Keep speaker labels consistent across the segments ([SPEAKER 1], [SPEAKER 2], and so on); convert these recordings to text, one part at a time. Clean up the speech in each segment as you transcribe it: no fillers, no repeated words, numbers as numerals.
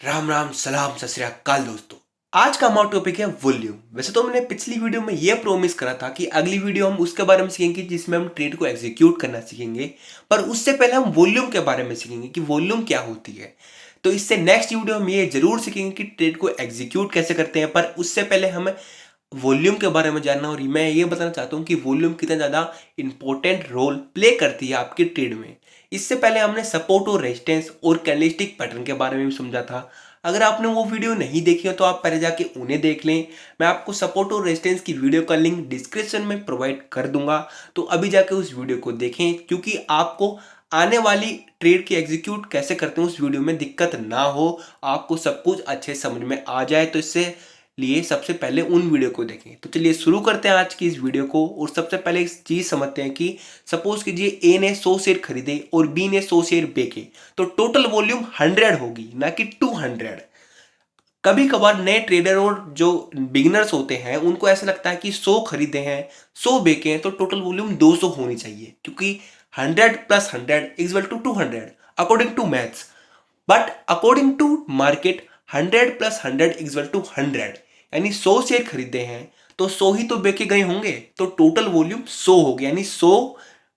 [SPEAKER 1] राम राम सलाम सत श्री अकाल दोस्तों। आज का हमारा टॉपिक है वॉल्यूम। वैसे तो मैंने पिछली वीडियो में ये प्रॉमिस करा था कि अगली वीडियो हम उसके बारे में सीखेंगे जिसमें हम ट्रेड को एग्जीक्यूट करना सीखेंगे, पर उससे पहले हम वॉल्यूम के बारे में सीखेंगे कि वॉल्यूम क्या होती है। तो इससे नेक्स्ट वीडियो हम ये जरूर सीखेंगे कि ट्रेड को एग्जीक्यूट कैसे करते हैं, पर उससे पहले हमें वॉल्यूम के बारे में जानना। और मैं ये बताना चाहता हूँ कि वॉल्यूम कितना ज़्यादा इंपॉर्टेंट रोल प्ले करती है आपकी ट्रेड में। इससे पहले हमने सपोर्ट और रेजिस्टेंस और कैंडलस्टिक पैटर्न के बारे में भी समझा था। अगर आपने वो वीडियो नहीं देखी हो तो आप पहले जाके उन्हें देख लें। मैं आपको सपोर्ट और रेजिस्टेंस की वीडियो का लिंक डिस्क्रिप्शन में प्रोवाइड कर दूंगा, तो अभी जाके उस वीडियो को देखें, क्योंकि आपको आने वाली ट्रेड की एग्जीक्यूट कैसे करते हैं उस वीडियो में दिक्कत ना हो, आपको सब कुछ अच्छे समझ में आ जाए। तो इससे लिए सबसे पहले उन वीडियो को देखें। तो चलिए शुरू करते हैं आज की इस वीडियो को। और सबसे पहले एक चीज समझते हैं कि सपोज कीजिए ए ने 100 शेयर खरीदे और बी ने 100 शेयर बेचे, तो टोटल वॉल्यूम 100 होगी, ना कि 200। कभी कभार नए ट्रेडर और जो बिगिनर्स होते हैं उनको ऐसा लगता है कि 100 खरीदे हैं 100 बेचे हैं तो टोटल वॉल्यूम 200 होनी चाहिए, क्योंकि 100 plus 100 equal to 200 according to maths. But according to market 100 plus 100 equal to 100, यानी 100 शेयर खरीदे हैं तो 100 ही तो बेचे गए होंगे, तो टोटल वॉल्यूम 100 हो गया। यानी 100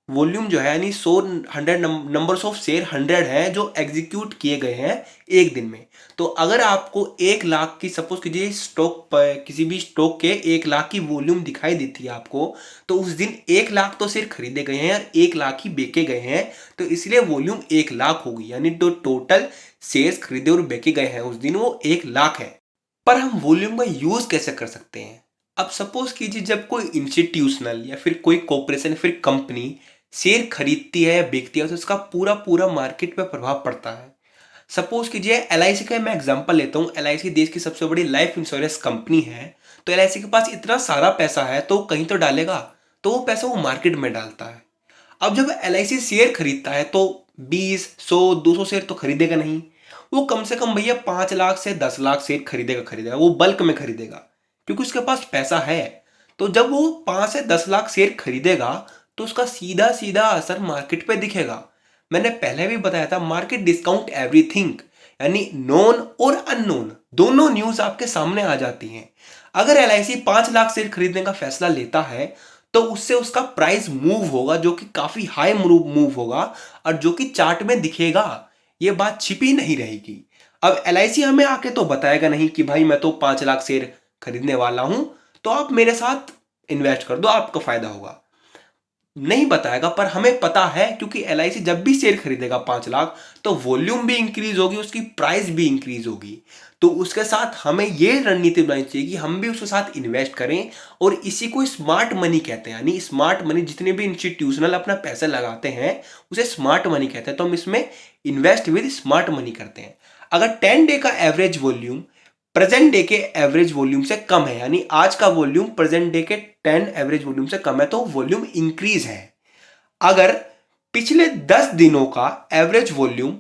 [SPEAKER 1] वॉल्यूम जो है, यानी 100 100 नंबर्स ऑफ शेयर 100 है जो एग्जीक्यूट किए गए हैं एक दिन में। तो अगर आपको 1 लाख की, सपोज कीजिए स्टॉक पर, किसी भी स्टॉक के 1 लाख की वॉल्यूम दिखाई देती है आपको, तो उस दिन 1 लाख तो शेयर खरीदे गए हैं और 1 लाख ही बेचे गए हैं, तो इसलिए वॉल्यूम 1 लाख होगी। यानी तो टोटल शेयर्स खरीदे और बेचे गए हैं उस दिन वो 1 लाख है। पर हम वॉल्यूम का यूज कैसे कर सकते हैं? अब सपोज कीजिए जब कोई इंस्टीट्यूशनल या फिर कोई कॉर्पोरेशन फिर कंपनी शेयर खरीदती है या बेचती है तो उसका पूरा पूरा मार्केट पे प्रभाव पड़ता है। सपोज कीजिए एलआईसी का मैं एग्जांपल लेता हूँ। एलआईसी देश की सबसे बड़ी लाइफ इंश्योरेंस कंपनी है। तो एलआईसी के पास इतना सारा पैसा है तो कहीं तो डालेगा, तो वो पैसा वो मार्केट में डालता है। अब जब एलआईसी शेयर खरीदता है तो 20 100 200 शेयर तो खरीदेगा नहीं, वो कम से कम भैया 5 लाख से 10 लाख शेयर खरीदेगा, वो बल्क में खरीदेगा क्योंकि उसके पास पैसा है। तो जब वो 5 से 10 लाख शेयर खरीदेगा तो उसका सीधा सीधा असर मार्केट पे दिखेगा। मैंने पहले भी बताया था, मार्केट डिस्काउंट एवरीथिंग, यानी नोन और अननोन दोनों न्यूज आपके सामने आ जाती हैं। अगर एलआईसी 5 लाख शेयर खरीदने का फैसला लेता है तो उससे उसका प्राइस मूव होगा, जो कि काफी हाई मूव होगा और जो कि चार्ट में दिखेगा। ये बात छिपी नहीं रहेगी। अब एलआईसी हमें आके तो बताएगा नहीं कि भाई मैं तो 5 लाख शेयर खरीदने वाला हूं, तो आप मेरे साथ इन्वेस्ट कर दो, आपका फायदा होगा, नहीं बताएगा। पर हमें पता है, क्योंकि एलआईसी जब भी शेयर खरीदेगा 5 लाख तो वॉल्यूम भी इंक्रीज होगी, उसकी प्राइस भी इंक्रीज होगी। तो उसके साथ हमें ये रणनीति बनानी चाहिए कि हम भी उसके साथ इन्वेस्ट करें, और इसी को स्मार्ट मनी कहते हैं। यानी स्मार्ट मनी, जितने भी इंस्टीट्यूशनल अपना पैसा लगाते हैं उसे स्मार्ट मनी कहते हैं। तो हम इसमें इन्वेस्ट विद स्मार्ट मनी करते हैं। अगर 10 डे का एवरेज वॉल्यूम प्रेजेंट डे के एवरेज वॉल्यूम से कम है, यानी आज का वॉल्यूम प्रेजेंट डे के 10 एवरेज वॉल्यूम से कम है, तो वॉल्यूम इंक्रीज है। अगर पिछले 10 दिनों का एवरेज वॉल्यूम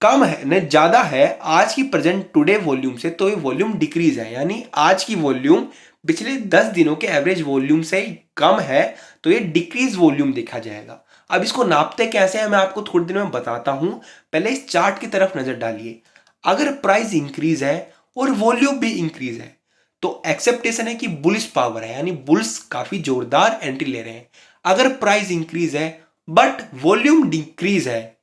[SPEAKER 1] कम है न ज्यादा है आज की प्रेजेंट टुडे वॉल्यूम से, तो ये वॉल्यूम डिक्रीज है। यानी आज की वॉल्यूम पिछले 10 दिनों के एवरेज वॉल्यूम से कम है तो ये डिक्रीज वॉल्यूम देखा जाएगा। अब इसको नापते कैसे हैं मैं आपको थोड़ी देर में बताता हूं। पहले इस चार्ट की तरफ नजर डालिए। अगर प्राइस इंक्रीज है और वॉल्यूम भी इंक्रीज है तो एक्सेप्टेशन है कि बुलिश पावर है, यानी बुल्स काफी जोरदार एंट्री ले रहे हैं। अगर प्राइस इंक्रीज है बट वॉल्यूम डिक्रीज है,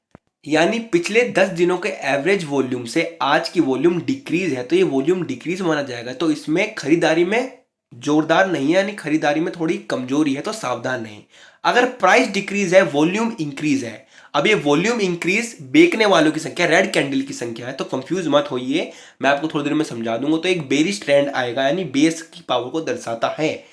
[SPEAKER 1] यानी पिछले 10 दिनों के एवरेज वॉल्यूम से आज की वॉल्यूम डिक्रीज है, तो ये वॉल्यूम डिक्रीज माना जाएगा। तो इसमें खरीदारी में जोरदार नहीं है, यानी खरीदारी में थोड़ी कमजोरी है, तो सावधान रहें। अगर प्राइस डिक्रीज है वॉल्यूम इंक्रीज है, अब ये वॉल्यूम इंक्रीज बेचने वालों की संख्या, रेड कैंडल की संख्या है, तो कंफ्यूज मत होइए, मैं आपको थोड़ी देर में समझा दूंगा। तो एक बेरिश ट्रेंड आएगा, यानी बेस की पावर को दर्शाता है।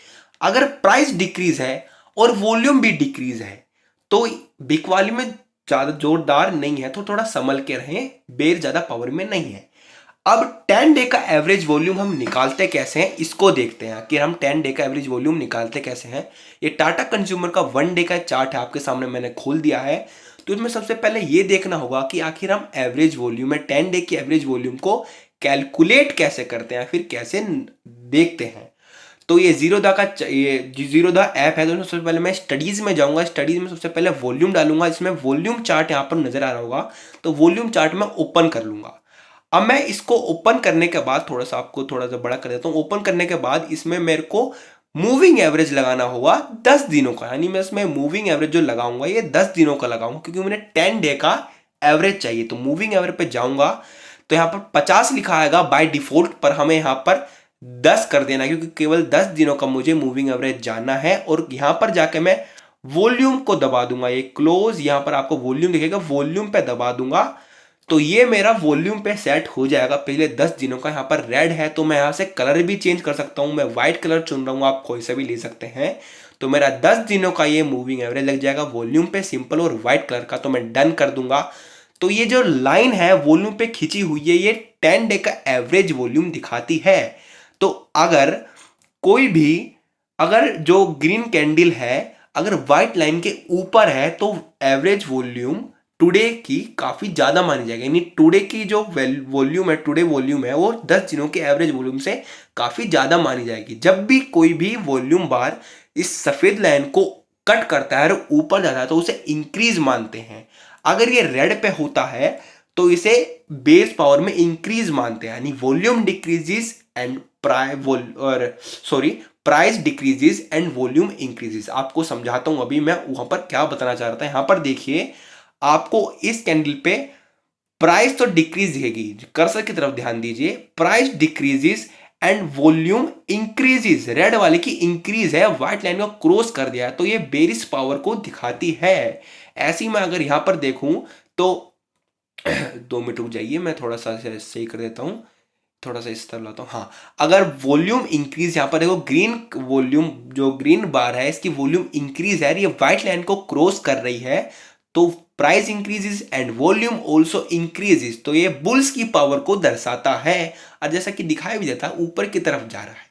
[SPEAKER 1] अगर प्राइस डिक्रीज है और वॉल्यूम भी डिक्रीज है तो बिकवाली में ज्यादा जोरदार नहीं है, तो थोड़ा संभल के रहें, बेर ज्यादा पावर में नहीं है। अब 10 डे का एवरेज वॉल्यूम हम निकालते कैसे हैं इसको देखते हैं कि हम 10 डे का एवरेज वॉल्यूम निकालते कैसे हैं। ये टाटा कंज्यूमर का 1 डे का चार्ट है, आपके सामने मैंने खोल दिया है। तो इसमें सबसे पहले ये देखना होगा कि आखिर हम एवरेज वॉल्यूम में 10 डे की एवरेज वॉल्यूम को कैलकुलेट कैसे करते हैं, फिर कैसे देखते हैं। तो ये जीरोदा ऐप है। तो सबसे पहले मैं स्टडीज में जाऊंगा। स्टडीज में सबसे पहले वॉल्यूम डालूंगा, इसमें वॉल्यूम चार्ट यहाँ पर नजर आ रहा होगा, तो वॉल्यूम चार्ट में ओपन कर लूंगा। अब मैं इसको ओपन करने के बाद थोड़ा सा आपको थोड़ा सा बड़ा कर देता हूँ। ओपन करने के बाद इसमें मेरे को मूविंग एवरेज लगाना होगा 10 दिनों का, यानी मैं इसमें मूविंग एवरेज जो लगाऊंगा ये 10 दिनों का लगाऊंगा, क्योंकि मुझे 10 डे का एवरेज चाहिए। तो मूविंग एवरेज पे जाऊंगा तो यहाँ पर 50 लिखा आएगा बाय डिफॉल्ट, पर हमें यहाँ पर 10 कर देना, क्योंकि केवल 10 दिनों का मुझे मूविंग एवरेज जानना है। और यहाँ पर जाके मैं वॉल्यूम को दबा दूंगा, ये क्लोज, यहाँ पर आपको वॉल्यूम दिखेगा, वॉल्यूम पे दबा दूंगा तो ये मेरा वॉल्यूम पे सेट हो जाएगा पहले 10 दिनों का। यहाँ पर रेड है तो मैं यहाँ से कलर भी चेंज कर सकता हूँ, मैं व्हाइट कलर चुन रहा हूँ, आप कोई सा भी ले सकते हैं। तो मेरा 10 दिनों का ये मूविंग एवरेज लग जाएगा वॉल्यूम पे, सिंपल और व्हाइट कलर का। तो मैं डन कर दूंगा। तो ये जो लाइन है वॉल्यूम पे खींची हुई है, ये 10 डे का एवरेज वॉल्यूम दिखाती है। तो अगर कोई भी, अगर जो ग्रीन कैंडल है अगर व्हाइट लाइन के ऊपर है तो एवरेज वॉल्यूम टुडे की काफी ज्यादा मानी जाएगी, यानी टुडे की जो वॉल्यूम है, टुडे वॉल्यूम है वो 10 दिनों के एवरेज वॉल्यूम से काफी ज्यादा मानी जाएगी। जब भी कोई भी वॉल्यूम बार इस सफेद लाइन को कट करता है और ऊपर जाता है तो उसे इंक्रीज मानते हैं। अगर ये रेड पे होता है तो इसे बेस पावर में इंक्रीज मानते हैं, यानी volume decreases and price decreases and volume increases. आपको समझाता हूं अभी मैं वहां पर क्या बताना चाह रहा था। यहां पर देखिए आपको इस कैंडल पे प्राइस तो डिक्रीज दिखेगी, कर्सर की तरफ ध्यान दीजिए, price decreases and volume increases, red वाले की इंक्रीज है, व्हाइट लाइन को क्रॉस कर दिया है तो ये बेरिश पावर को दिखाती है। ऐसी मैं अगर यहां पर देखूं तो 2 मिनट रुक जाइए, मैं थोड़ा सा सही कर देता हूं, थोड़ा सा इस तरह लाता हूँ। हाँ, अगर वॉल्यूम इंक्रीज, यहाँ पर देखो ग्रीन वॉल्यूम, जो ग्रीन बार है इसकी वॉल्यूम इंक्रीज है, ये व्हाइट लाइन को क्रॉस कर रही है तो price increases and volume also increases, तो ये बुल्स की पावर को दर्शाता है। और जैसा कि दिखाई भी देता है ऊपर की तरफ जा रहा है।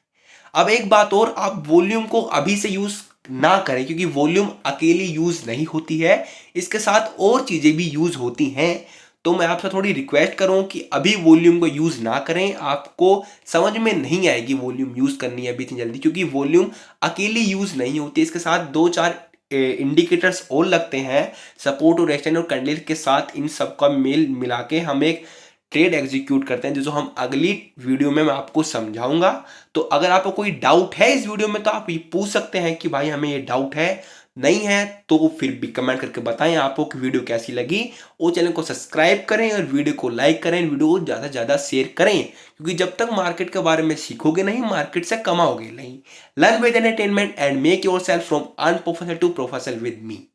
[SPEAKER 1] अब एक बात और, आप वॉल्यूम को अभी से यूज ना करें, क्योंकि वॉल्यूम अकेली यूज नहीं होती है, इसके साथ और चीजें भी यूज होती हैं। तो मैं आपसे थोड़ी रिक्वेस्ट करूं कि अभी वॉल्यूम को यूज ना करें, आपको समझ में नहीं आएगी वॉल्यूम यूज करनी है अभी इतनी जल्दी, क्योंकि वॉल्यूम अकेली यूज नहीं होती, इसके साथ 2-4 इंडिकेटर्स और लगते हैं, सपोर्ट और रेजिस्टेंस और कैंडल के साथ। इन सब का मेल मिला के हम एक ट्रेड एग्जीक्यूट करते हैं, जो हम अगली वीडियो में मैं आपको समझाऊंगा। तो अगर आपको कोई डाउट है इस वीडियो में तो आप ये पूछ सकते हैं कि भाई हमें ये डाउट है, नहीं है तो फिर भी कमेंट करके बताएं आपको कि वीडियो कैसी लगी। और चैनल को सब्सक्राइब करें और वीडियो को लाइक करें, वीडियो को ज़्यादा से ज़्यादा शेयर करें, क्योंकि जब तक मार्केट के बारे में सीखोगे नहीं मार्केट से कमाओगे नहीं। Learn with entertainment and make yourself from unprofessional to professional with me.